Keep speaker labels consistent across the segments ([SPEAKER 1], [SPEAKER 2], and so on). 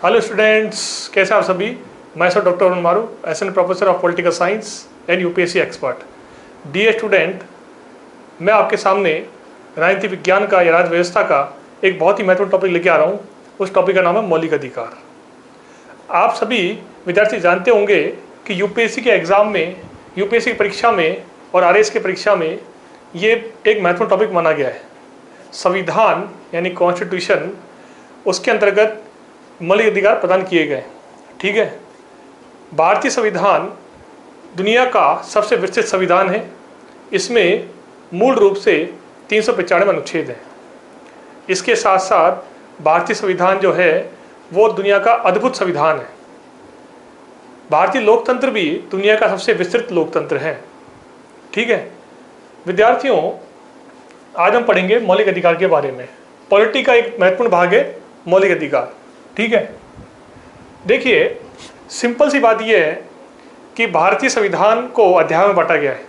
[SPEAKER 1] Hello students, कैसे आप सभी। मैं sir doctor Arun Maru, S N professor of political science and UPSC expert. Dear student, मैं आपके सामने राजनीति विज्ञान का या राज्य व्यवस्था का एक बहुत ही महत्वपूर्ण टॉपिक लेके आ रहा हूँ। उस टॉपिक का नाम है मौलिक अधिकार। आप सभी विद्यार्थी जानते होंगे कि यूपीएससी के एग्ज़ाम में, यूपीएससी की परीक्षा में और आरएएस की परीक्षा में ये एक महत्वपूर्ण टॉपिक माना गया है। संविधान यानी कॉन्स्टिट्यूशन, उसके अंतर्गत मौलिक अधिकार प्रदान किए गए। ठीक है, भारतीय संविधान दुनिया का सबसे विस्तृत संविधान है। इसमें मूल रूप से 395 अनुच्छेद हैं। इसके साथ साथ भारतीय संविधान जो है वो दुनिया का अद्भुत संविधान है। भारतीय लोकतंत्र भी दुनिया का सबसे विस्तृत लोकतंत्र है। ठीक है विद्यार्थियों, आज हम पढ़ेंगे मौलिक अधिकार के बारे में। पॉलिटी का एक महत्वपूर्ण भाग है मौलिक अधिकार। ठीक है, देखिए सिंपल सी बात यह है कि भारतीय संविधान को अध्याय में बांटा गया है।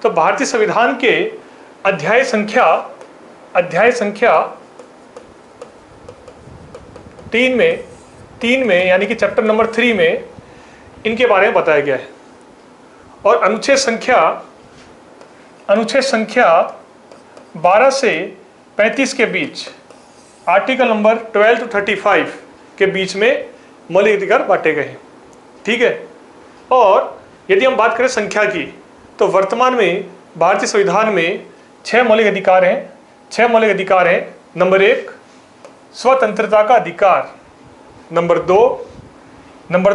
[SPEAKER 1] तो भारतीय संविधान के अध्याय संख्या 3 में यानी कि चैप्टर नंबर 3 में इनके बारे में बताया गया है। और अनुच्छेद संख्या 12 से 35 के बीच, आर्टिकल नंबर 12 to 35 के बीच में मौलिक अधिकार बांटे गए हैं। ठीक है, और यदि हम बात करें संख्या की, तो वर्तमान में भारतीय संविधान में 6 मौलिक अधिकार हैं। 6 मौलिक अधिकार हैं। नंबर 1 स्वतंत्रता का अधिकार। नंबर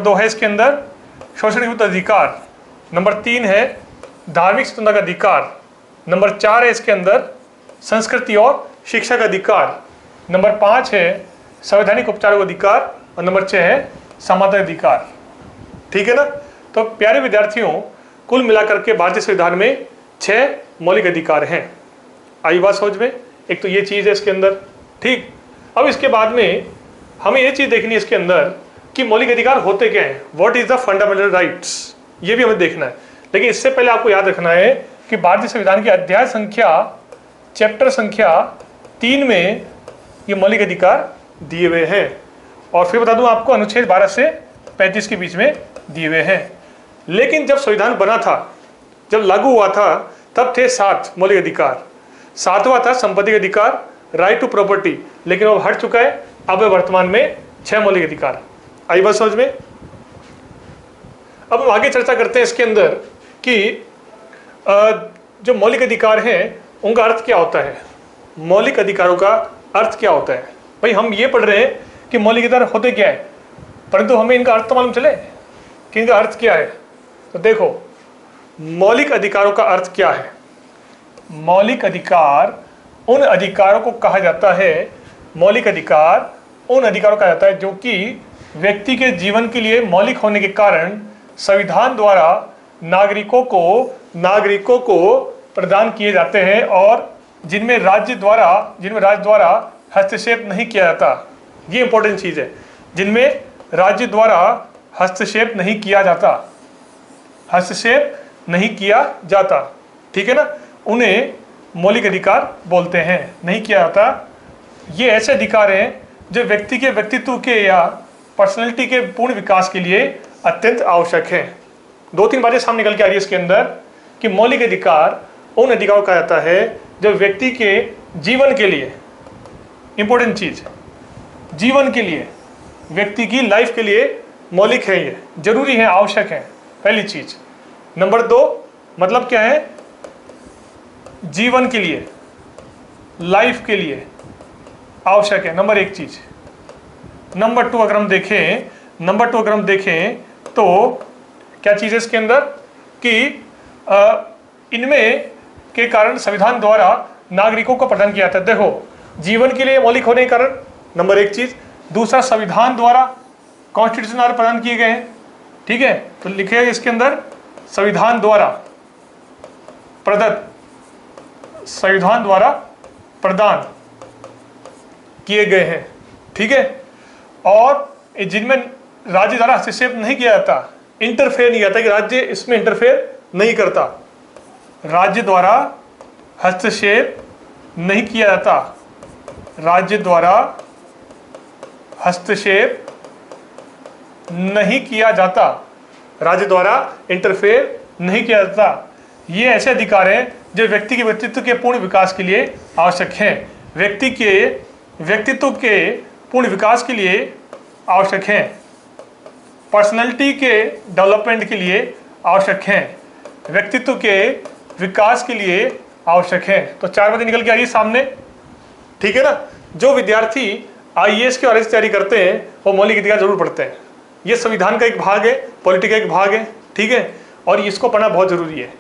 [SPEAKER 1] 2 है इसके अंदर शोषण विरुद्ध अधिकार। नंबर 3 है धार्मिक स्वतंत्रता का अधिकार। नंबर 4 है इसके अंदर संस्कृति और शिक्षा का अधिकार। नंबर 5 है संवैधानिक उपचारों का अधिकार। और नंबर 6 है समानता अधिकार। ठीक है ना। तो प्यारे विद्यार्थियों, कुल मिलाकर के भारतीय संविधान में 6 मौलिक अधिकार हैं। आई बात समझ में। एक तो ये चीज़ है इसके अंदर। ठीक, अब इसके बाद में हमें ये चीज़ देखनी है इसके अंदर कि मौलिक अधिकार होते क्या हैं। What is the fundamental rights, ये भी हमें देखना है। लेकिन इससे पहले आपको याद रखना है कि भारतीय संविधान की अध्याय संख्या, चैप्टर संख्या 3 में ये मौलिक अधिकार दिए हुए हैं। और फिर बता दूं आपको, अनुच्छेद 12 से 35 के बीच में दिए हुए हैं। लेकिन जब संविधान बना था, जब लागू हुआ था, तब थे 7 मौलिक अधिकार। 7वां था संपत्ति का अधिकार, राइट टू प्रॉपर्टी। लेकिन अब हट चुका है, अब वर्तमान में 6 मौलिक अधिकार। आई बात समझ में। अब हम आगे चर्चा करते हैं इसके अंदर कि जो मौलिक अधिकार हैं उनका अर्थ क्या होता है। मौलिक अधिकारों का अर्थ क्या होता है। भाई हम ये पढ़ रहे हैं कि मौलिक अधिकार होते क्या है, परंतु हमें इनका अर्थ तो मालूम चले कि इनका अर्थ क्या है। तो देखो, मौलिक अधिकारों का अर्थ क्या है। मौलिक अधिकार उन अधिकारों को कहा जाता है, मौलिक अधिकार उन अधिकारों को कहा जाता है जो कि व्यक्ति के जीवन के लिए मौलिक होने के कारण संविधान द्वारा नागरिकों को प्रदान किए जाते हैं, और जिनमें राज्य द्वारा हस्तक्षेप नहीं किया जाता। ये इंपॉर्टेंट चीज़ है, जिनमें राज्य द्वारा हस्तक्षेप नहीं किया जाता। ठीक है ना, उन्हें मौलिक अधिकार बोलते हैं। नहीं किया जाता, ये ऐसे अधिकार हैं जो व्यक्ति के व्यक्तित्व के या पर्सनैलिटी के पूर्ण विकास के लिए अत्यंत आवश्यक हैं। 2-3 बातें सामने निकल के आ रही है इसके अंदर कि मौलिक अधिकार उन अधिकारों को कहा जाता है जो व्यक्ति के जीवन के लिए, इंपॉर्टेंट चीज, जीवन के लिए, व्यक्ति की लाइफ के लिए मौलिक है, ये जरूरी है, आवश्यक है, पहली चीज। नंबर 2 मतलब क्या है, जीवन के लिए, लाइफ के लिए आवश्यक है, नंबर 1 चीज। नंबर 2 अगर हम देखें तो क्या चीज़ है इसके अंदर कि इनमें के कारण संविधान द्वारा नागरिकों को प्रदान किया जाता है। देखो, जीवन के लिए मौलिक होने के कारण नंबर 1 चीज। दूसरा, संविधान द्वारा, कॉन्स्टिट्यूशन द्वारा प्रदान किए गए हैं। ठीक है, तो लिखेगा इसके अंदर संविधान द्वारा प्रदान किए गए हैं। ठीक है, और जिनमें राज्य द्वारा हस्तक्षेप नहीं किया जाता, इंटरफेयर नहीं आता, कि राज्य इसमें इंटरफेयर नहीं करता, राज्य द्वारा हस्तक्षेप नहीं किया जाता, राज्य द्वारा हस्तक्षेप नहीं किया जाता, राज्य द्वारा इंटरफेयर नहीं किया जाता। ये ऐसे अधिकार हैं जो व्यक्ति के व्यक्तित्व के पूर्ण विकास के लिए आवश्यक हैं, व्यक्ति के व्यक्तित्व के पूर्ण विकास के लिए आवश्यक हैं, पर्सनैलिटी के डेवलपमेंट के लिए आवश्यक हैं, व्यक्तित्व के विकास के लिए आवश्यक हैं। तो 4 बातें निकल के आ रही है सामने, ठीक है ना। जो विद्यार्थी IAS के RS तैयारी करते हैं वो मौलिक अधिकार जरूर पढ़ते हैं। ये संविधान का एक भाग है, पॉलिटी का एक भाग है, ठीक है, और इसको पढ़ना बहुत जरूरी है।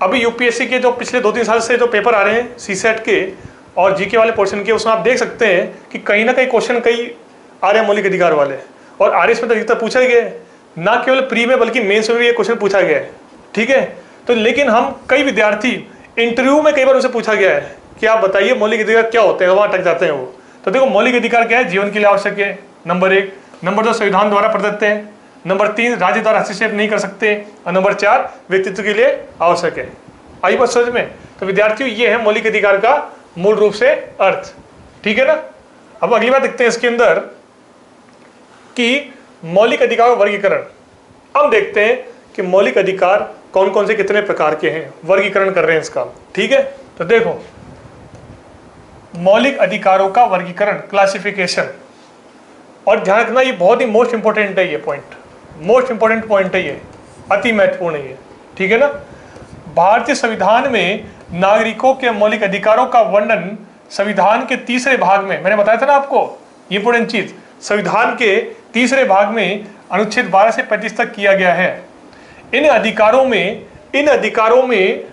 [SPEAKER 1] अभी UPSC के जो पिछले 2-3 साल से जो पेपर आ रहे हैं CSET के और GK वाले पोर्शन के, उसमें आप देख सकते हैं कि कहीं ना कहीं क्वेश्चन कई आ रहे हैं मौलिक अधिकार वाले, और RS में तो अधिकतर पूछा गया है, ना केवल प्री में बल्कि मेंस में भी ये क्वेश्चन पूछा गया है, ठीक है। तो लेकिन हम कई विद्यार्थी इंटरव्यू में कई बार उनसे पूछा गया है कि आप बताइए मौलिक अधिकार क्या होते हैं, वहाँ अटक जाते हैं वो। तो देखो मौलिक अधिकार क्या है, जीवन के लिए आवश्यक है, नंबर 1। नंबर 2, संविधान द्वारा प्रदत्त है। नंबर 3, राज्य द्वारा हस्तक्षेप नहीं कर सकते। और नंबर 4, व्यक्तित्व के लिए आवश्यक है। आई बात समझ में? तो विद्यार्थियों ये है मौलिक अधिकार का मूल रूप से अर्थ, ठीक है ना। अब अगली बात देखते हैं इसके अंदर कि मौलिक अधिकार का वर्गीकरण। अब देखते हैं कि मौलिक अधिकार कौन कौन से कितने प्रकार के हैं, वर्गीकरण कर रहे हैं इसका, ठीक है। तो देखो मौलिक अधिकारों का वर्गीकरण, क्लासिफिकेशन, और ध्यान रखना ये बहुत ही मोस्ट इंपॉर्टेंट है, ये पॉइंट मोस्ट इंपॉर्टेंट पॉइंट है, ये अति महत्वपूर्ण है ये, ठीक है ना। भारतीय संविधान में नागरिकों के मौलिक अधिकारों का वर्णन संविधान के 3रे भाग में, मैंने बताया था ना आपको इंपॉर्टेंट चीज, संविधान के 3रे भाग में अनुच्छेद 12 से 35 तक किया गया है। इन अधिकारों में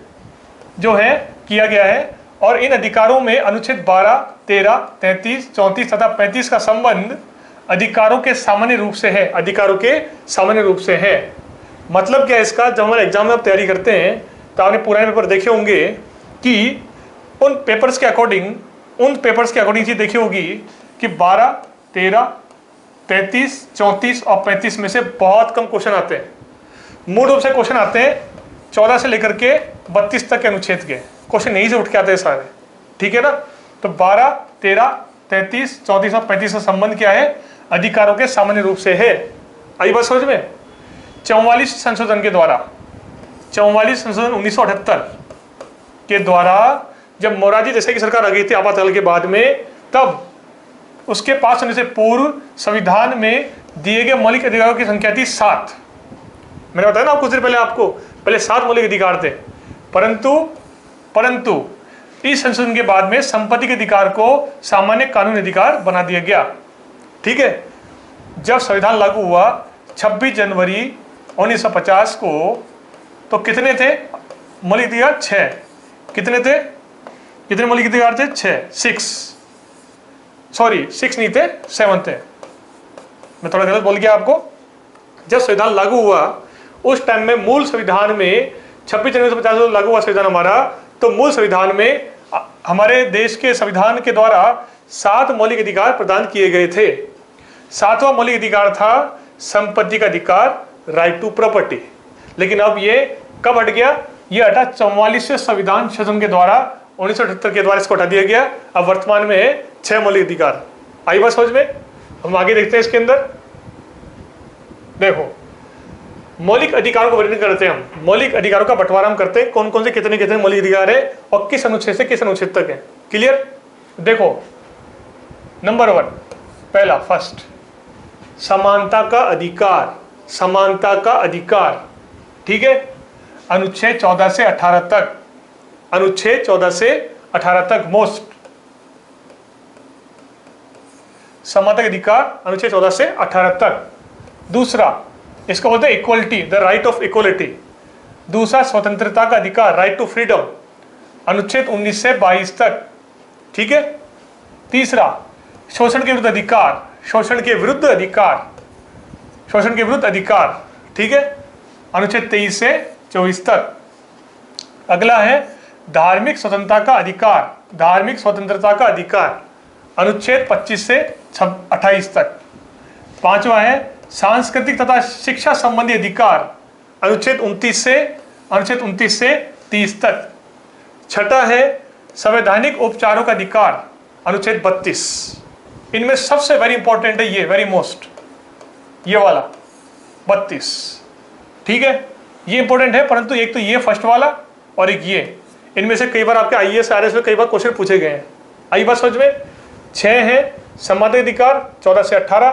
[SPEAKER 1] जो है किया गया है, और इन अधिकारों में अनुच्छेद 12, 13, 33, 34 तथा 35 का संबंध अधिकारों के सामान्य रूप से है, अधिकारों के सामान्य रूप से है। मतलब क्या है इसका, जब हमारे एग्जाम में आप तैयारी करते हैं तो आपने पुराने पेपर देखे होंगे कि उन पेपर्स के अकॉर्डिंग चीज देखी होगी कि 12, 13, 33, 34 और 35 में से बहुत कम क्वेश्चन आते हैं। मूल रूप से क्वेश्चन आते हैं 14 से लेकर के 32 तक के अनुच्छेद के क्वेश्चन यहीं से उठ के आते हैं सारे, ठीक है ना। तो 12, 13, 33, 34 और 35 का संबंध क्या है, अधिकारों के सामान्य रूप से है। आई बात समझ में? 44 संशोधन के द्वारा, 44 संशोधन 1978 के द्वारा जब मोरारजी देसाई की सरकार आ गई थी आपातकाल के बाद में, तब उसके पास होने से पूर्व संविधान में दिए गए मौलिक अधिकारों की संख्या थी 7। मैंने बताया ना कुछ देर पहले आपको, पहले 7 मौलिक अधिकार थे, परंतु इस संशोधन के बाद में संपत्ति के अधिकार को सामान्य कानूनी अधिकार बना दिया गया, ठीक है। जब संविधान लागू हुआ 26 जनवरी 1950 को, तो कितने थे मौलिक अधिकार? 6। कितने थे, कितने मौलिक अधिकार थे? 6 नहीं थे, 7 थे। मैं थोड़ा गलत बोल गया आपको। जब संविधान लागू हुआ उस टाइम में मूल संविधान में 26 जनवरी 1950 को लागू हुआ संविधान हमारा, तो मूल संविधान में हमारे देश के संविधान के द्वारा 7 मौलिक अधिकार प्रदान किए गए थे। 7वां मौलिक अधिकार था संपत्ति का अधिकार, राइट टू प्रॉपर्टी। लेकिन अब ये कब हट गया? ये हटा 44वें संविधान संशोधन के द्वारा, 1978 के द्वारा इसको हटा दिया गया। अब वर्तमान में है 6 मौलिक अधिकार। आई बात समझ में? हम आगे देखते हैं इसके अंदर। देखो मौलिक अधिकारों का वर्णन करते हैं हम, मौलिक अधिकारों का बंटवारा हम करते हैं, कौन कौन से कितने कितने मौलिक अधिकार है और किस अनुच्छेद से किस अनुच्छेद तक है। क्लियर? देखो नंबर 1, पहला फर्स्ट, समानता का अधिकार, समानता का अधिकार, ठीक है। अनुच्छेद 14 से 18 तक, अनुच्छेद 14 से 18 तक मोस्ट समानता का अधिकार, अनुच्छेद 14 से 18 तक। दूसरा इसको बोलते हैं equality, the right of equality. दूसरा स्वतंत्रता का अधिकार, राइट टू फ्रीडम, अनुच्छेद 19 से 22 तक, ठीक है। तीसरा शोषण के विरुद्ध अधिकार, शोषण के विरुद्ध अधिकार, शोषण के विरुद्ध अधिकार, ठीक है, अनुच्छेद 23 से 24 तक। अगला है धार्मिक स्वतंत्रता का अधिकार, धार्मिक स्वतंत्रता का अधिकार, अनुच्छेद 25 से 28 तक। पांचवा है सांस्कृतिक तथा शिक्षा संबंधी अधिकार, अनुच्छेद 29 से 30 तक। छठा है संवैधानिक उपचारों का अधिकार, अनुच्छेद 32। इनमें सबसे वेरी इंपॉर्टेंट है ये, वेरी मोस्ट, ये वाला 32। ठीक है, ये इंपॉर्टेंट है, परंतु एक तो ये फर्स्ट वाला और एक ये, इनमें से कई बार आपके IAS RS में कई बार क्वेश्चन पूछे गए हैं। आई बात समझ में। 6 है संवैधानिक अधिकार 14 से 18,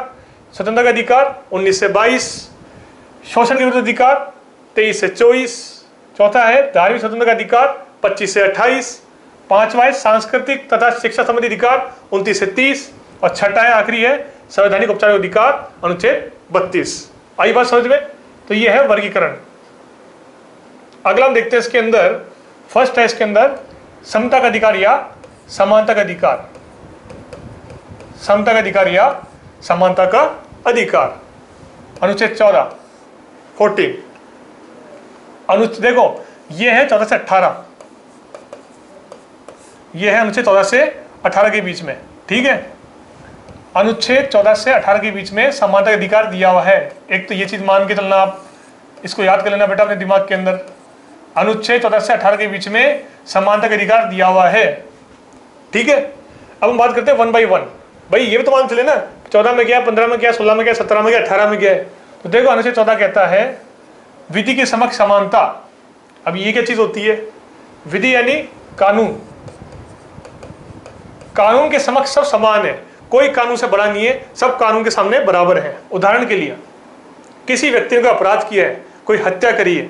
[SPEAKER 1] स्वतंत्रता का अधिकार 19 से 22, शोषण के विरुद्ध अधिकार 23 से 24, चौथा है धार्मिक स्वतंत्रता का अधिकार 25 से 28, पांचवा है सांस्कृतिक तथा शिक्षा संबंधी अधिकार 29 से 30, और छठा है आखिरी है संवैधानिक औपचारिक अधिकार अनुच्छेद 32। आई बात समझ में। तो ये है वर्गीकरण। अगला हम देखते हैं इसके अंदर, फर्स्ट है इसके अंदर समता का अधिकार या समानता का अधिकार, समता का अधिकार या समानता का अधिकार, अनुच्छेद 14 अनुच्छेद देखो, ये है 14 से 18, ये है अनुच्छेद 14 से 18 के बीच में। ठीक है, अनुच्छेद 14 से 18 के बीच में समानता का अधिकार दिया हुआ है। एक तो ये चीज मान के चलना, आप इसको याद कर लेना बेटा अपने दिमाग के अंदर, अनुच्छेद 14 से 18 के बीच में समानता का अधिकार दिया हुआ है। ठीक है, अब हम बात करते हैं 1 by 1। भाई ये भी तो मान चले ना, 14 में क्या, 15 में क्या, 16 में क्या, 17 में क्या, 18 में क्या है। तो देखो अनुच्छेद 14 कहता है विधि के समक्ष समानता। अब ये क्या चीज होती है? विधि यानी कानून, कानून के समक्ष सब समान है, कोई कानून से बड़ा नहीं है, सब कानून के सामने बराबर है। उदाहरण के लिए किसी व्यक्ति ने कोई अपराध किया है, कोई हत्या करी है,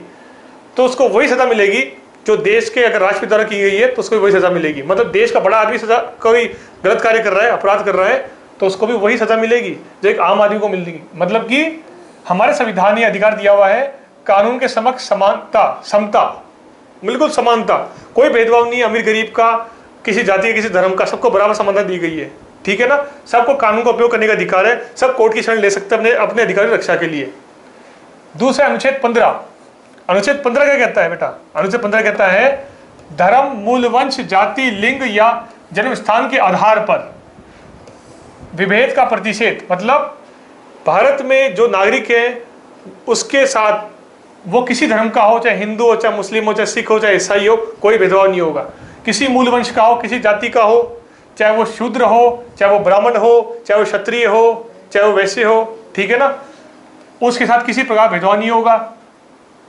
[SPEAKER 1] तो उसको वही सजा मिलेगी जो देश के अगर राष्ट्रपति द्वारा की गई है तो उसको वही सजा मिलेगी। मतलब देश का बड़ा आदमी सजा, कोई गलत कार्य कर रहा है, अपराध कर रहा है, तो उसको भी वही सजा मिलेगी जो एक आम आदमी को मिलेगी। मतलब कि हमारे संविधान ने अधिकार दिया हुआ है कानून के समक्ष समानता, समता, बिल्कुल समानता, कोई भेदभाव नहीं है अमीर गरीब का, किसी जाति किसी धर्म का, सबको बराबर समानता दी गई है। ठीक है ना, सबको कानून का उपयोग करने का अधिकार है, सब कोर्ट की शरण ले सकते हैं अपने अपने अधिकार की रक्षा के लिए। दूसरा अनुच्छेद 15, अनुच्छेद 15 क्या कहता है बेटा? अनुच्छेद 15 कहता है धर्म, मूल, वंश, जाति, लिंग या जन्म स्थान के आधार पर विभेद का प्रतिषेध। मतलब भारत में जो नागरिक है उसके साथ वो किसी धर्म का हो, चाहे हिंदू हो, चाहे मुस्लिम हो, चाहे सिख हो, चाहे ईसाई हो, कोई भेदभाव नहीं होगा। किसी मूल वंश का हो, किसी जाति का हो, चाहे वो शूद्र हो, चाहे वो ब्राह्मण हो, चाहे वो क्षत्रिय हो, चाहे वो वैश्य हो, ठीक है ना, उसके साथ किसी प्रकार भेदभाव नहीं होगा।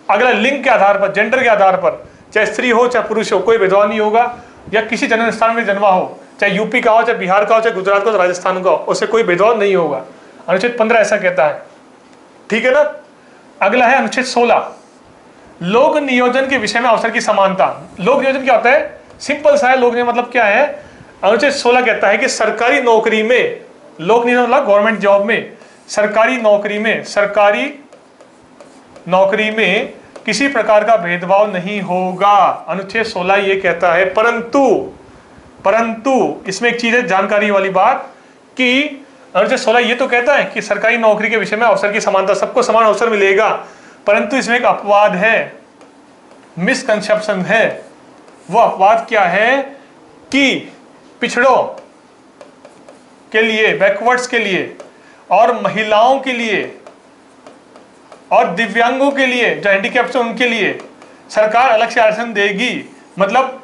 [SPEAKER 1] अगला लिंग के आधार पर, जेंडर के आधार पर, चाहे स्त्री हो चाहे पुरुष हो, कोई भेदभाव नहीं होगा। या किसी जन्म स्थान में जन्मा हो, चाहे यूपी का हो, चाहे बिहार का हो, चाहे गुजरात का हो, राजस्थान का हो, उससे कोई भेदभाव नहीं होगा। अनुच्छेद 15 ऐसा कहता है। ठीक है ना। अगला है अनुच्छेद 16, लोक नियोजन के विषय में अवसर की समानता। लोक नियोजन क्या होता है? सिंपल सा है, लोक नियोजन मतलब क्या है? अनुच्छेद 16 कहता है कि सरकारी नौकरी में, लोक नियोजन मतलब गवर्नमेंट जॉब में, सरकारी नौकरी में, सरकारी नौकरी में किसी प्रकार का भेदभाव नहीं होगा। अनुच्छेद 16 ये कहता है। परंतु इसमें एक चीज है जानकारी वाली बात कि अनुच्छेद 16 ये तो कहता है कि सरकारी नौकरी के विषय में अवसर की समानता, सबको समान अवसर मिलेगा, परंतु इसमें एक अपवाद है, मिसकंसेप्शन है। वो अपवाद क्या है कि पिछड़ों के लिए, बैकवर्ड्स के लिए, और महिलाओं के लिए, और दिव्यांगों के लिए, जो हैंडीकैप्स हैं उनके लिए सरकार अलग से आरक्षण देगी, मतलब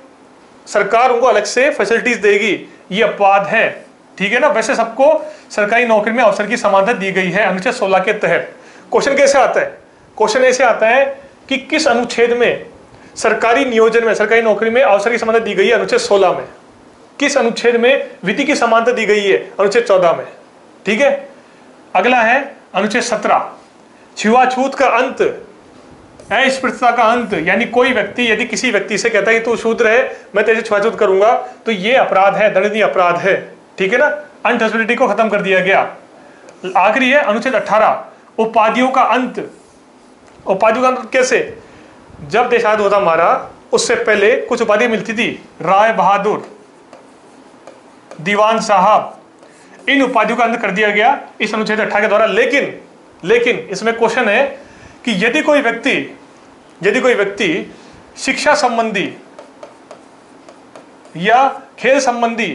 [SPEAKER 1] सरकार उनको अलग से फैसिलिटीज देगी, ये अपवाद है। ठीक है ना। वैसे सबको सरकारी नौकरी में अवसर की समानता दी गई है अनुच्छेद 16 के तहत। क्वेश्चन कैसे आता है? क्वेश्चन ऐसे आता है कि किस अनुच्छेद में सरकारी नियोजन में, सरकारी नौकरी में अवसर की समानता दी गई है? अनुच्छेद 16 में। किस अनुच्छेद में विधि की समानता दी गई है? अनुच्छेद 14 में। ठीक है। अगला है अनुच्छेद 17, छुआछूत का अंत, अस्पृश्यता का अंत। यानी कोई व्यक्ति यदि किसी व्यक्ति से कहता है कि तू शूद्र है, मैं तेरे से छुआछूत करूंगा, तो ये अपराध है, दंडनीय अपराध है। ठीक है ना। अनटचेबिलिटी को खत्म कर दिया गया। आखिरी है अनुच्छेद 18, उपाधियों का अंत। उपाधियों का अंत कैसे? जब देश आजाद होता हमारा, उससे पहले कुछ उपाधि मिलती थी, राय बहादुर, दीवान साहब, इन उपाधियों का अंत कर दिया गया इस अनुच्छेद 18 के द्वारा। लेकिन इसमें क्वेश्चन है कि यदि कोई व्यक्ति शिक्षा संबंधी या खेल संबंधी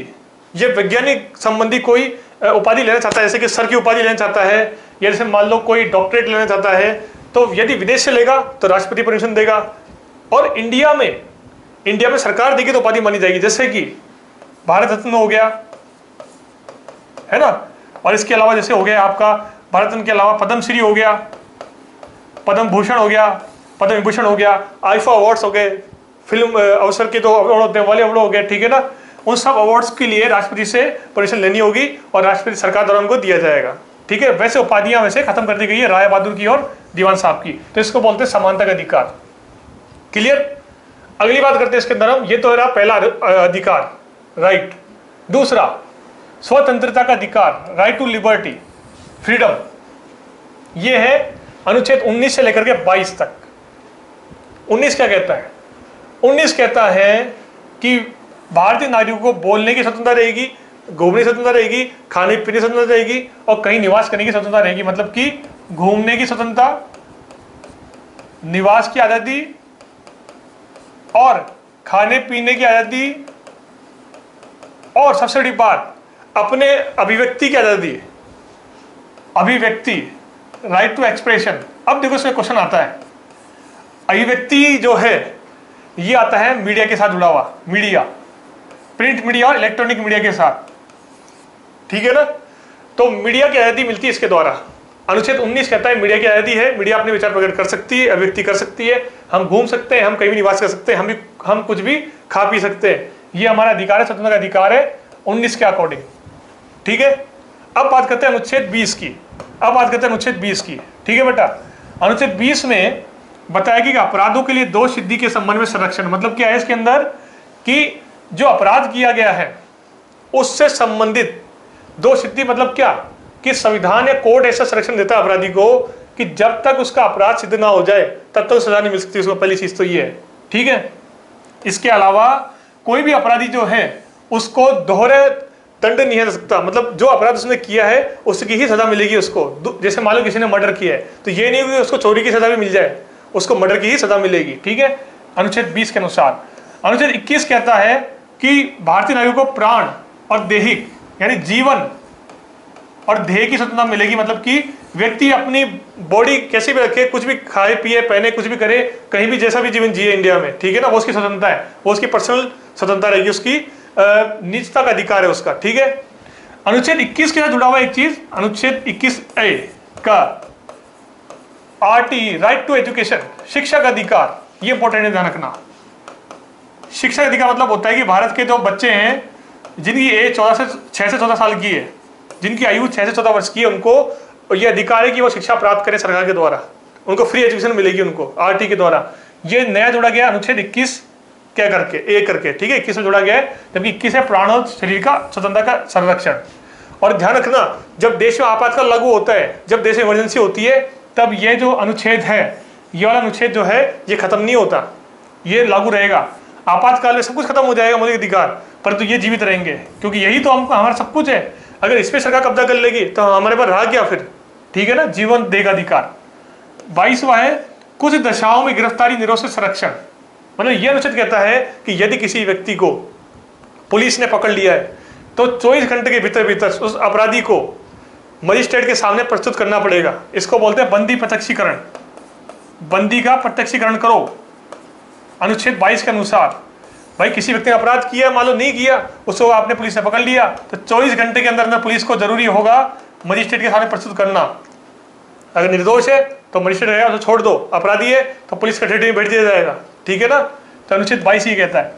[SPEAKER 1] या वैज्ञानिक संबंधी कोई उपाधि लेना चाहता है, जैसे कि सर की उपाधि लेना चाहता है, या जैसे मान लो कोई डॉक्टरेट लेना चाहता है, तो यदि विदेश से लेगा तो राष्ट्रपति परमिशन देगा, और इंडिया में सरकार देगी तो उपाधि मानी जाएगी। जैसे कि भारत रत्न हो गया, है ना, और इसके अलावा जैसे हो गया आपका भारत रत्न के अलावा पद्मश्री हो गया, पद्म भूषण हो गया, पद्म विभूषण हो गया, आईफा अवार्ड्स हो गए, फिल्म अवसर के 2 अवार्ड होते हैं, वाले अवार्ड हो गए, ठीक है ना। उन सब अवार्ड्स के लिए राष्ट्रपति से परमिशन लेनी होगी और राष्ट्रपति सरकार द्वारा उनको दिया जाएगा, ठीक है। वैसे उपाधियां वैसे खत्म कर दी गई है राय बहादुर की और दीवान साहब की, तो इसको बोलते हैं समानता का अधिकार। क्लियर। अगली बात करते हैं इसके अंदर हम, ये तो रहा पहला अधिकार, राइट। दूसरा स्वतंत्रता का अधिकार, राइट टू लिबर्टी, फ्रीडम। ये है अनुच्छेद 19 से लेकर के 22 तक। 19 क्या कहता है? 19 कहता है कि भारतीय नागरिकों को बोलने की स्वतंत्रता रहेगी, घूमने की स्वतंत्रता रहेगी, खाने पीने की स्वतंत्रता रहेगी और कहीं निवास करने की स्वतंत्रता रहेगी। मतलब कि घूमने की स्वतंत्रता, निवास की आज़ादी और खाने पीने की आज़ादी, और सबसे बड़ी बात अपने अभिव्यक्ति की आज़ादी, अभिव्यक्ति, राइट टू एक्सप्रेशन। अब देखो इसमें क्वेश्चन आता है, अभिव्यक्ति जो है ये आता है मीडिया के साथ जुड़ा हुआ, मीडिया, प्रिंट मीडिया और इलेक्ट्रॉनिक मीडिया के साथ, ठीक है ना। तो मीडिया की आज़ादी मिलती है इसके द्वारा। अनुच्छेद 19 कहता है मीडिया की आज़ादी है, मीडिया अपने विचार प्रकट कर सकती है, अभिव्यक्ति कर सकती है, हम घूम सकते हैं, हम कहीं भी निवास कर सकते हैं, हम कुछ भी खा पी सकते हैं। ये हमारा अधिकार है, स्वतंत्रता का अधिकार है 19 के अकॉर्डिंग, ठीक है। अब बात करते हैं अनुच्छेद 20 की। अब बात करते हैं अनुच्छेद 20 की, ठीक है बेटा। अनुच्छेद 20 में बताया कि अपराधों के लिए दोष सिद्धि के संबंध में संरक्षण। मतलब क्या है इसके अंदर कि जो अपराध किया गया है उससे संबंधित दोष सिद्धि, मतलब क्या कि संविधान या कोर्ट ऐसा संरक्षण देता है अपराधी को कि जब तक उसका अपराध सिद्ध ना हो जाए तब तक सजा नहीं मिल सकती उसको। पहली चीज तो ये है, ठीक है। इसके अलावा कोई भी अपराधी जो है उसको दोहरे दंड नहीं हो सकता, मतलब जो अपराध उसने किया है उसकी ही सजा मिलेगी उसको। जैसे मान लो किसी ने मर्डर किया है तो ये नहीं कि उसको चोरी की सजा भी मिल जाए, उसको मर्डर की ही सजा मिलेगी, ठीक है, अनुच्छेद 20 के अनुसार। अनुच्छेद 21 कहता है कि भारतीय नागरिकों को प्राण और दैहिक यानी जीवन और ध्येय की स्वतंत्रता मिलेगी। मतलब कि व्यक्ति अपनी बॉडी कैसे भी रखे, कुछ भी खाए पिए पहने, कुछ भी करे, कहीं भी जैसा भी जीवन जिए इंडिया में, ठीक है ना, वो उसकी स्वतंत्रता है, वो उसकी पर्सनल स्वतंत्रता रहेगी, उसकी निजता का अधिकार है उसका, ठीक है। अनुच्छेद 21 के साथ जुड़ा हुआ एक चीज, अनुच्छेद 21A का RT, राइट टू एजुकेशन, शिक्षा का अधिकार। ये इंपॉर्टेंट है, ध्यान रखना। शिक्षा का अधिकार मतलब होता है कि भारत के जो बच्चे हैं जिनकी एज 6 से 14 साल की है, जिनकी आयु 6 से 14 वर्ष की है, उनको ये अधिकार है कि वो शिक्षा प्राप्त करें सरकार के द्वारा, उनको फ्री एजुकेशन मिलेगी उनको RT के द्वारा। ये नया जोड़ा गया अनुच्छेद 21 क्या करके, ए करके, ठीक है, 21 में जोड़ा गया है, जबकि 21 है प्राण और शरीर का स्वतंत्रता का संरक्षण। और ध्यान रखना, जब देश में आपातकाल लागू होता है, जब देश में इमरजेंसी होती है, तब ये जो अनुच्छेद है, ये वाला अनुच्छेद जो है ये खत्म नहीं होता, ये लागू रहेगा। आपातकाल में सब कुछ खत्म हो जाएगा मौलिक अधिकार, परंतु ये जीवित रहेंगे, क्योंकि यही तो हमको हमारा सब कुछ है। अगर इस पर सरकार कब्जा कर लेगी तो हमारे पास रहा क्या फिर, ठीक है ना। जीवन देगा अधिकार। 22वां है कुछ दशाओं में गिरफ्तारी निरोध से संरक्षण। मतलब यह अनुच्छेद कहता है कि यदि किसी व्यक्ति को पुलिस ने पकड़ लिया है तो 24 घंटे के भीतर भीतर उस अपराधी को मजिस्ट्रेट के सामने प्रस्तुत करना पड़ेगा। इसको बोलते हैं बंदी प्रत्यक्षीकरण। बंदी का प्रत्यक्षीकरण करो अनुच्छेद 22 के अनुसार। भाई किसी व्यक्ति ने अपराध किया, मान लो नहीं किया, उसको आपने पुलिस ने पकड़ लिया तो 24 घंटे के अंदर अंदर पुलिस को जरूरी होगा मजिस्ट्रेट के सामने प्रस्तुत करना। अगर निर्दोष है तो मजिस्ट्रेट रहेगा, उसे छोड़ दो, अपराधी है तो पुलिस कस्टडी में भेज दिया जाएगा, ठीक है ना। तो अनुच्छेद 22 ये कहता है।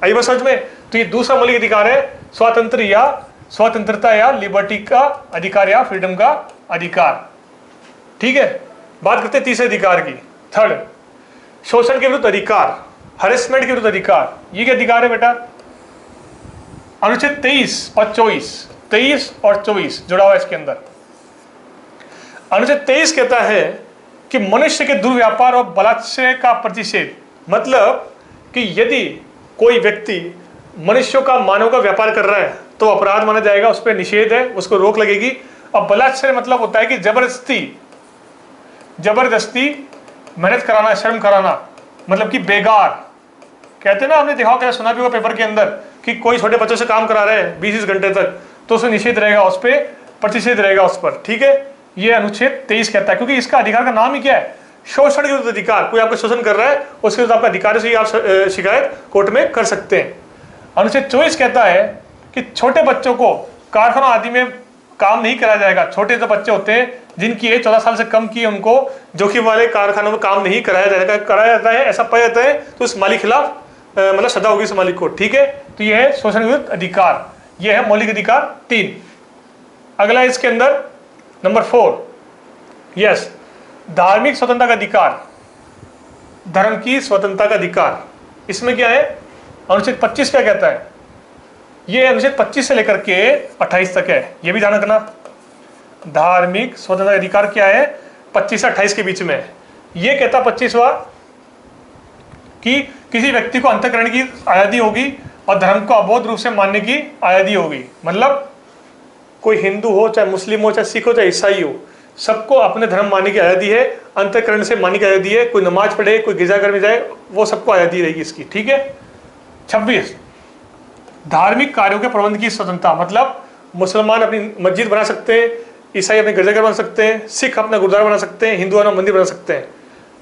[SPEAKER 1] आई बात समझ में। तो ये दूसरा मौलिक अधिकार है स्वतंत्रता या लिबर्टी का अधिकार या फ्रीडम का अधिकार, ठीक है। बात करते हैं तीसरे अधिकार की, थर्ड, शोषण के विरुद्ध अधिकार, हरेसमेंट के विरुद्ध अधिकार। ये क्या अधिकार है बेटा? अनुच्छेद 23 और 24 जुड़ा हुआ है इसके अंदर। अनुच्छेद 23 कहता है कि मनुष्य के दुर्व्यापार और बलात्कार का प्रतिषेध। मतलब कि यदि कोई व्यक्ति मनुष्यों का, मानव का व्यापार कर रहा है तो अपराध माना जाएगा, उस पर निषेध है, उसको रोक लगेगी। और बलात्कार मतलब होता है कि जबरदस्ती मेहनत कराना, श्रम कराना, मतलब कि बेगार कहते हैं ना, आपने देखा, क्या सुना भी होगा पेपर के अंदर कि कोई छोटे बच्चों से काम करा रहे हैं 20 घंटे तक, तो उसमें निषेध रहेगा, उस पर प्रतिषेध रहेगा उस पर, ठीक है। ये अनुच्छेद 23 कहता है, क्योंकि इसका अधिकार का नाम ही क्या है? शोषण के विरुद्ध अधिकार। कोई आपको शोषण कर रहा है, उसके विरुद्ध आपका अधिकार से ही आप शिकायत कोर्ट में कर सकते हैं। अनुच्छेद 24 कहता है कि छोटे बच्चों को कारखानों आदि में काम नहीं कराया जाएगा। छोटे जो बच्चे होते हैं जिनकी एज 14 साल से कम की है उनको जोखिम वाले कारखानों में काम नहीं कराया जाता है, ऐसा पाया जाता है तो उस मालिक खिलाफ मतलब सजा होगी उस मालिक को। ठीक है, तो यह है शोषण विरुद्ध अधिकार, यह है मौलिक अधिकार 3। अगला इसके अंदर नंबर 4, यस, धार्मिक स्वतंत्रता का अधिकार, धर्म की स्वतंत्रता का अधिकार। इसमें क्या है, अनुच्छेद 25 क्या कहता है, ये अनुच्छेद 25 से लेकर के 28 तक है, ये भी ध्यान रखना। धार्मिक स्वतंत्रता अधिकार क्या है, 25 से 28 के बीच में है। ये कहता 25वां कि किसी व्यक्ति को अंतःकरण की आज़ादी होगी और धर्म को अबोध रूप से मानने की आज़ादी होगी। मतलब कोई हिंदू हो, चाहे मुस्लिम हो, चाहे सिख हो, चाहे ईसाई हो, सबको अपने धर्म मानने की आज़ादी है, अंतःकरण से मानने की आज़ादी है। कोई नमाज पढ़े, कोई गिरजाघर में जाए, वो सबको आज़ादी रहेगी इसकी। ठीक है। 26, धार्मिक कार्यों के प्रबंध की स्वतंत्रता। मतलब मुसलमान अपनी मस्जिद बना सकते हैं, ईसाई अपने गिरजाघर बना सकते हैं, सिख अपना गुरुद्वारा बना सकते हैं, हिंदू अपना मंदिर बना सकते हैं।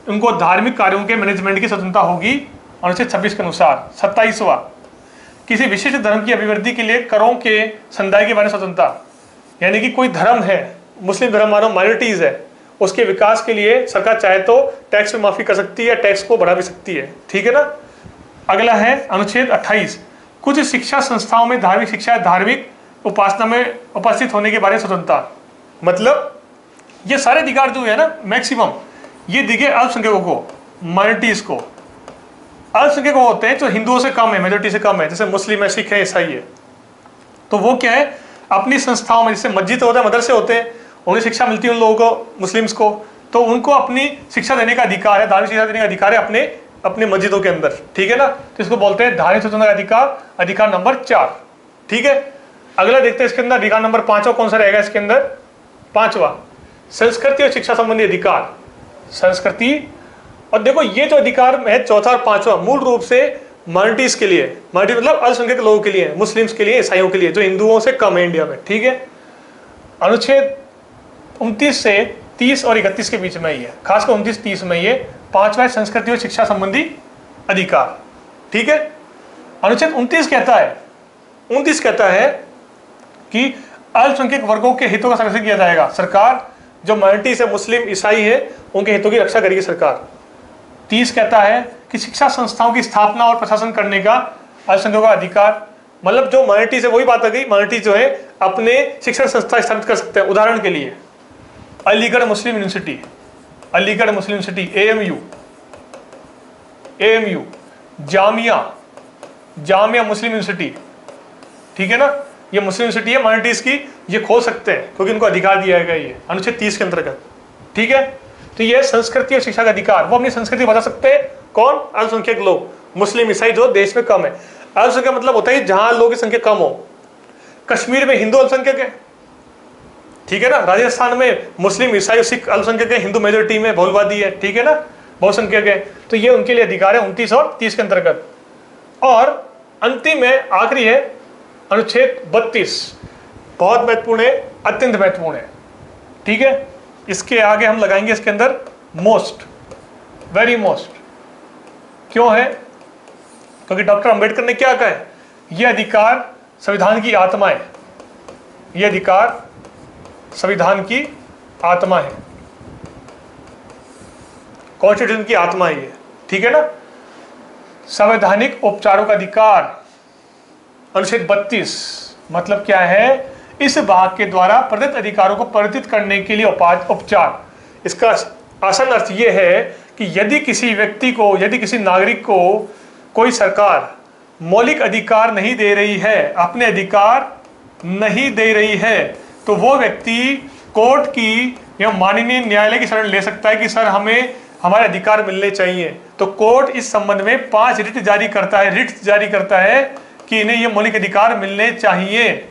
[SPEAKER 1] उनको धार्मिक कार्यों के मैनेजमेंट की स्वतंत्रता होगी अनुच्छेद 26 के अनुसार। 27वां, किसी विशिष्ट धर्म की अभिवृद्धि के लिए करों के संदाय के बारे में स्वतंत्रता। यानी कि कोई धर्म है, मुस्लिम धर्म मानो माइनॉरिटीज है, उसके विकास के लिए सरकार चाहे तो टैक्स में माफी कर सकती है, टैक्स को बढ़ा भी सकती है। ठीक है ना। अगला है अनुच्छेद 28, कुछ शिक्षा संस्थाओं में धार्मिक शिक्षा, धार्मिक उपासना में उपस्थित होने के बारे में स्वतंत्रता। मतलब ये सारे अधिकार जो है ना, मैक्सिमम ये दिखे अल्पसंख्यकों को, माइनॉरिटीज को। अल्पसंख्यक होते हैं जो हिंदुओं से कम है, मेजोरिटी से कम है, जैसे मुस्लिम है, सिख है, ईसाई है, तो वो क्या है, अपनी संस्थाओं में, जैसे मस्जिद होता है, मदरसे होते हैं, उन्हें शिक्षा मिलती है उन लोगों को, मुस्लिम्स को, तो उनको अपनी शिक्षा देने का अधिकार है, धार्मिक शिक्षा देने का अधिकार है अपने अपने मस्जिदों के अंदर। ठीक है ना। तो इसको बोलते हैं धार्मिक स्वतंत्रता का अधिकार, अधिकार नंबर 4। ठीक है। अगला देखते हैं इसके अंदर अधिकार नंबर 5 कौन सा रहेगा इसके अंदर। 5वां, संस्कृति और शिक्षा संबंधी अधिकार। संस्कृति, और देखो ये जो अधिकार है 4था और 5वां मूल रूप से माइनॉरिटीज के लिए, माइनॉरिटी मतलब अल्पसंख्यक लोगों के लिए, मुस्लिम्स के लिए, ईसाइयों के लिए, जो हिंदुओं से कम है इंडिया में। ठीक है। अनुच्छेद 29 से 30 और 31 के बीच में ही है, खासकर 29-30 में ये 5वां संस्कृति और शिक्षा संबंधी अधिकार। ठीक है। अनुच्छेद 29 कहता है कि अल्पसंख्यक वर्गों के हितों का संरक्षण किया जाएगा। सरकार जो माइनॉरिटी से, मुस्लिम, ईसाई है, उनके हितों की रक्षा करेगी सरकार। 30 कहता है कि शिक्षा संस्थाओं की स्थापना और प्रशासन करने का अल्पसंख्यकों का अधिकार। मतलब जो माइनॉरिटी से, वही बात आ गई, माइनॉरिटी जो है अपने शिक्षण संस्था स्थापित कर सकते हैं। उदाहरण के लिए अलीगढ़ मुस्लिम यूनिवर्सिटी, अलीगढ़ मुस्लिम यूनिवर्सिटी, AMU, जामिया मुस्लिम यूनिवर्सिटी। ठीक है ना। ये मुस्लिम यूनिवर्सिटी है माइनॉरिटीज की, ये खोल सकते हैं क्योंकि इनको अधिकार दिया गया ये अनुच्छेद 30 के अंतर्गत। ठीक है। तो ये संस्कृति और शिक्षा का अधिकार, वो अपनी संस्कृति बता सकते हैं। कौन? अल्पसंख्यक लोग, मुस्लिम, ईसाई जो देश में कम है। अल्पसंख्यक मतलब होता है जहां लोगों की संख्या कम हो। कश्मीर में हिंदू अल्पसंख्यक है, ठीक है ना। राजस्थान में मुस्लिम, ईसाई, सिख अल्पसंख्यक है, हिंदू मेजोरिटी में बहुलवादी है, ठीक है ना, बहुसंख्यक है। तो ये उनके लिए अधिकार है 29 और 30 के अंतर्गत। और अंतिम है, आखिरी है अनुच्छेद 32, बहुत महत्वपूर्ण है, अत्यंत महत्वपूर्ण है। ठीक है। इसके आगे हम लगाएंगे इसके अंदर मोस्ट, वेरी मोस्ट। क्यों है? क्योंकि डॉक्टर अंबेडकर ने क्या कहा है, यह अधिकार संविधान की आत्मा है, यह अधिकार संविधान की आत्मा है, कॉन्स्टिट्यूशन की आत्मा है ये, ठीक है ना। संवैधानिक उपचारों का अधिकार अनुच्छेद 32 मतलब क्या है, इस भाग के द्वारा प्रदत्त अधिकारों को परिवर्तित करने के लिए उपचार। इसका आसान अर्थ यह है कि यदि किसी व्यक्ति को, यदि किसी नागरिक को कोई सरकार मौलिक अधिकार नहीं दे रही है, अपने अधिकार नहीं दे रही है, तो वो व्यक्ति कोर्ट की या माननीय न्यायालय की शरण ले सकता है कि सर हमें हमारे अधिकार मिलने चाहिए। तो कोर्ट इस संबंध में 5 रिट जारी करता है कि इन्हें ये मौलिक अधिकार मिलने चाहिए,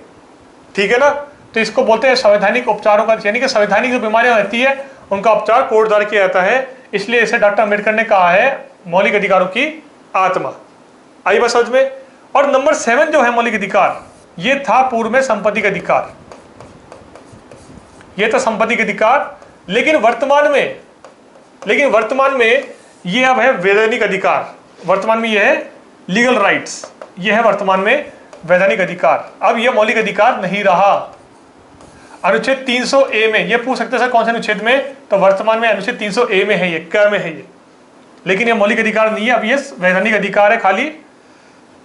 [SPEAKER 1] ठीक है ना। तो इसको बोलते हैं संवैधानिक उपचारों का, यानी कि संवैधानिक जो बीमारियां रहती है उनका उपचार कोर्ट द्वारा किया जाता है। इसलिए इसे डॉक्टर अम्बेडकर ने कहा है मौलिक अधिकारों की आत्मा। आई बात समझ में। और नंबर 7 जो है मौलिक अधिकार, ये था पूर्व में संपत्ति का अधिकार, ये था संपत्ति का अधिकार। लेकिन वर्तमान में ये अब है वैधानिक अधिकार। वर्तमान में ये है लीगल राइट्स, ये है वर्तमान में वैधानिक अधिकार। अब ये मौलिक अधिकार नहीं रहा। अनुच्छेद 300A में, ये पूछ सकते हैं सर कौन से अनुच्छेद में, तो वर्तमान में अनुच्छेद 300A में है, ये क में है ये, लेकिन ये मौलिक अधिकार नहीं है, अब ये वैधानिक अधिकार है खाली,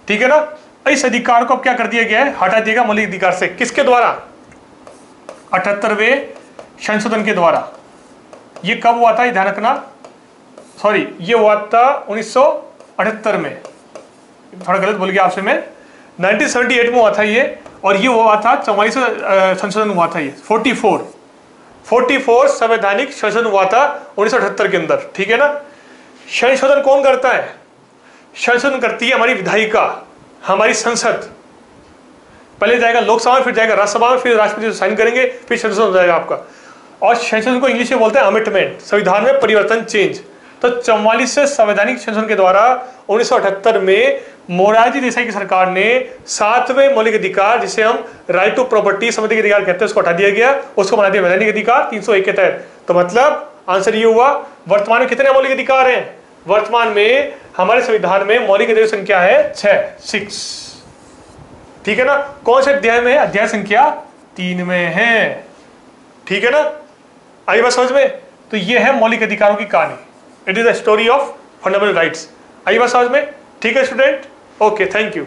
[SPEAKER 1] ठीक है ना। इस अधिकार को अब क्या कर दिया गया है, हटा दिया गया मौलिक अधिकार से, किसके द्वारा, 78वें संशोधन के द्वारा। ये कब हुआ था, ये ध्यान रखना, सॉरी ये हुआ था 1978 में, थोड़ा गलत बोल गया आपसे मैं, 1978 में हुआ था ये, और ये हुआ था 44 संशोधन हुआ था ये, 44 संवैधानिक संशोधन हुआ था 1978 के अंदर, ठीक है ना। संशोधन कौन करता है, संशोधन करती है हमारी विधायिका, हमारी संसद, पहले जाएगा लोकसभा में, फिर जाएगा राज्यसभा में, फिर राष्ट्रपति साइन करेंगे, फिर संशोधन हो जाएगा आपका। और संशोधन को इंग्लिश में बोलते हैं अमेंडमेंट, संविधान में परिवर्तन, चेंज। तो 44 संवैधानिक संशोधन के द्वारा 1978 में मोरारजी देसाई की सरकार ने 7वें मौलिक अधिकार, जिसे हम राइट टू प्रॉपर्टी संपत्ति के अधिकार कहते हैं, उसको हटा दिया गया, उसको बना दिया वैधानिक अधिकार 301 के तहत। तो मतलब आंसर ये हुआ, वर्तमान में कितने मौलिक अधिकार हैं, वर्तमान में हमारे संविधान में मौलिक अधिकार संख्या है 6, ठीक है ना। कौन से अध्याय में है, अध्याय संख्या 3 में है, ठीक है ना। आई बात समझ में। तो ये है मौलिक अधिकारों की कहानी, it is the story of fundamental rights. आई बात समझ में, ठीक है स्टूडेंट, ओके, थैंक यू।